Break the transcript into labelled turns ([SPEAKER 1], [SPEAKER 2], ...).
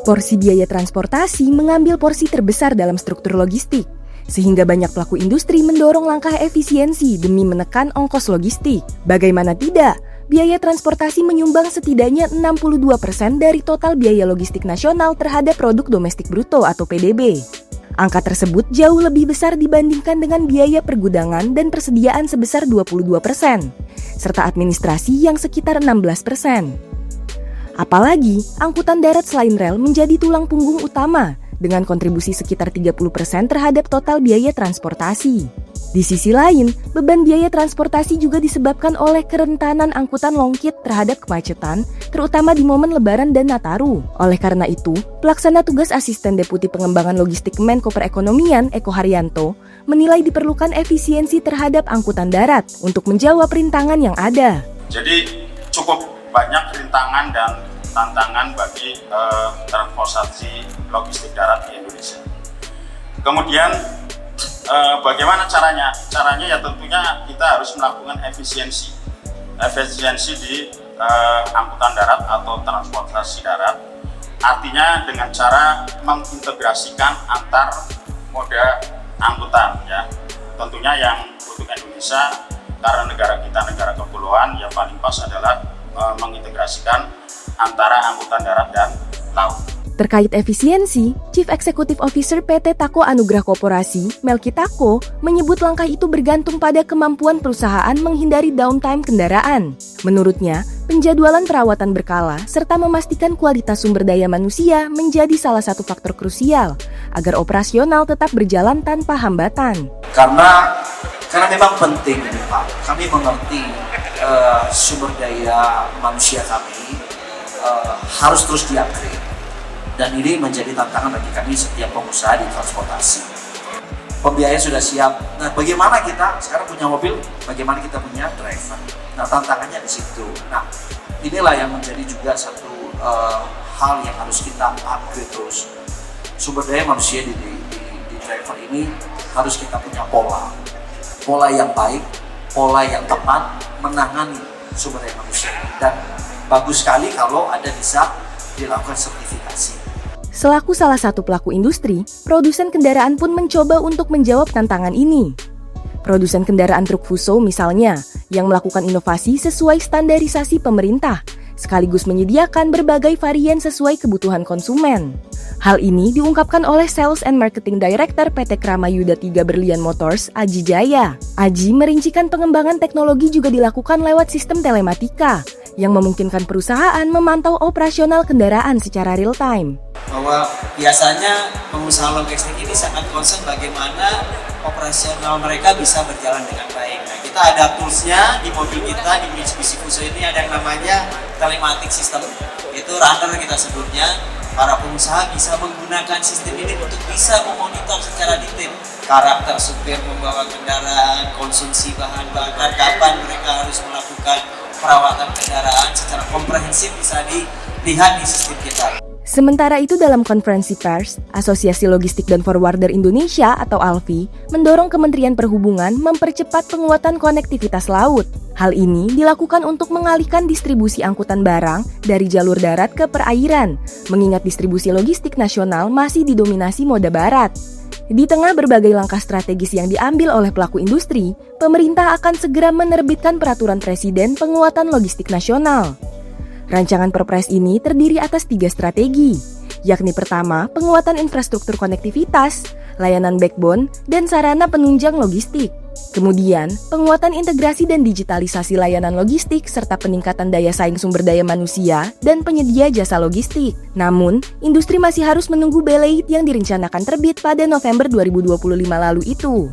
[SPEAKER 1] Porsi biaya transportasi mengambil porsi terbesar dalam struktur logistik, sehingga banyak pelaku industri mendorong langkah efisiensi demi menekan ongkos logistik. Bagaimana tidak, biaya transportasi menyumbang setidaknya 62% dari total biaya logistik nasional terhadap produk domestik bruto atau PDB. Angka tersebut jauh lebih besar dibandingkan dengan biaya pergudangan dan persediaan sebesar 22%, serta administrasi yang sekitar 16%. Apalagi, angkutan darat selain rel menjadi tulang punggung utama dengan kontribusi sekitar 30% terhadap total biaya transportasi. Di sisi lain, beban biaya transportasi juga disebabkan oleh kerentanan angkutan longkit terhadap kemacetan, terutama di momen Lebaran dan Nataru. Oleh karena itu, pelaksana tugas Asisten Deputi Pengembangan Logistik Menko Perekonomian Eko Haryanto menilai diperlukan efisiensi terhadap angkutan darat untuk menjawab rintangan yang ada.
[SPEAKER 2] Jadi cukup banyak rintangan dan tantangan bagi transportasi logistik darat di Indonesia. Kemudian bagaimana caranya? Caranya ya tentunya kita harus melakukan efisiensi di angkutan darat atau transportasi darat. Artinya dengan cara mengintegrasikan antar moda angkutan ya. Tentunya yang untuk Indonesia karena negara kita negara kepulauan ya paling pas adalah mengintegrasikan antara angkutan darat dan laut.
[SPEAKER 1] Terkait efisiensi, Chief Executive Officer PT Tako Anugrah Koperasi, Melki Tako, menyebut langkah itu bergantung pada kemampuan perusahaan menghindari downtime kendaraan. Menurutnya, penjadwalan perawatan berkala serta memastikan kualitas sumber daya manusia menjadi salah satu faktor krusial agar operasional tetap berjalan tanpa hambatan.
[SPEAKER 3] Karena memang penting, Pak. Kami mengerti sumber daya manusia kami harus terus di-upgrade. Dan ini menjadi tantangan bagi kami setiap pengusaha di transportasi. Pembiayaan sudah siap. Nah, bagaimana kita sekarang punya mobil, bagaimana kita punya driver. Nah, tantangannya di situ. Nah, inilah yang menjadi juga satu hal yang harus kita upgrade terus. Sumber daya manusia di driver ini harus kita punya pola yang baik, pola yang tepat menangani sumber daya manusia. Dan bagus sekali kalau ada bisa dilakukan sertifikasi.
[SPEAKER 1] Selaku salah satu pelaku industri, produsen kendaraan pun mencoba untuk menjawab tantangan ini. Produsen kendaraan truk Fuso misalnya, yang melakukan inovasi sesuai standarisasi pemerintah, sekaligus menyediakan berbagai varian sesuai kebutuhan konsumen. Hal ini diungkapkan oleh Sales and Marketing Director PT Krama Yuda 3 Berlian Motors, Aji Jaya. Aji merincikan pengembangan teknologi juga dilakukan lewat sistem telematika, yang memungkinkan perusahaan memantau operasional kendaraan secara real-time.
[SPEAKER 4] Bahwa biasanya pengusaha logistik ini sangat concern bagaimana operasional mereka bisa berjalan dengan baik. Nah, kita ada toolsnya di mobil kita, di Mitsubishi Fuso ini ada yang namanya telematic system, itu runner kita sebutnya. Para pengusaha bisa menggunakan sistem ini untuk bisa memonitor secara detail karakter supir membawa kendaraan, konsumsi bahan bakar, kapan mereka harus melakukan perawatan kendaraan secara komprehensif bisa dilihat di sistem kita.
[SPEAKER 1] Sementara itu dalam konferensi pers, Asosiasi Logistik dan Forwarder Indonesia atau ALFI mendorong Kementerian Perhubungan mempercepat penguatan konektivitas laut. Hal ini dilakukan untuk mengalihkan distribusi angkutan barang dari jalur darat ke perairan, mengingat distribusi logistik nasional masih didominasi moda barat. Di tengah berbagai langkah strategis yang diambil oleh pelaku industri, pemerintah akan segera menerbitkan peraturan presiden penguatan logistik nasional. Rancangan Perpres ini terdiri atas 3 strategi, yakni pertama, penguatan infrastruktur konektivitas, layanan backbone, dan sarana penunjang logistik. Kemudian, penguatan integrasi dan digitalisasi layanan logistik serta peningkatan daya saing sumber daya manusia dan penyedia jasa logistik. Namun, industri masih harus menunggu beleit yang direncanakan terbit pada November 2025 lalu itu.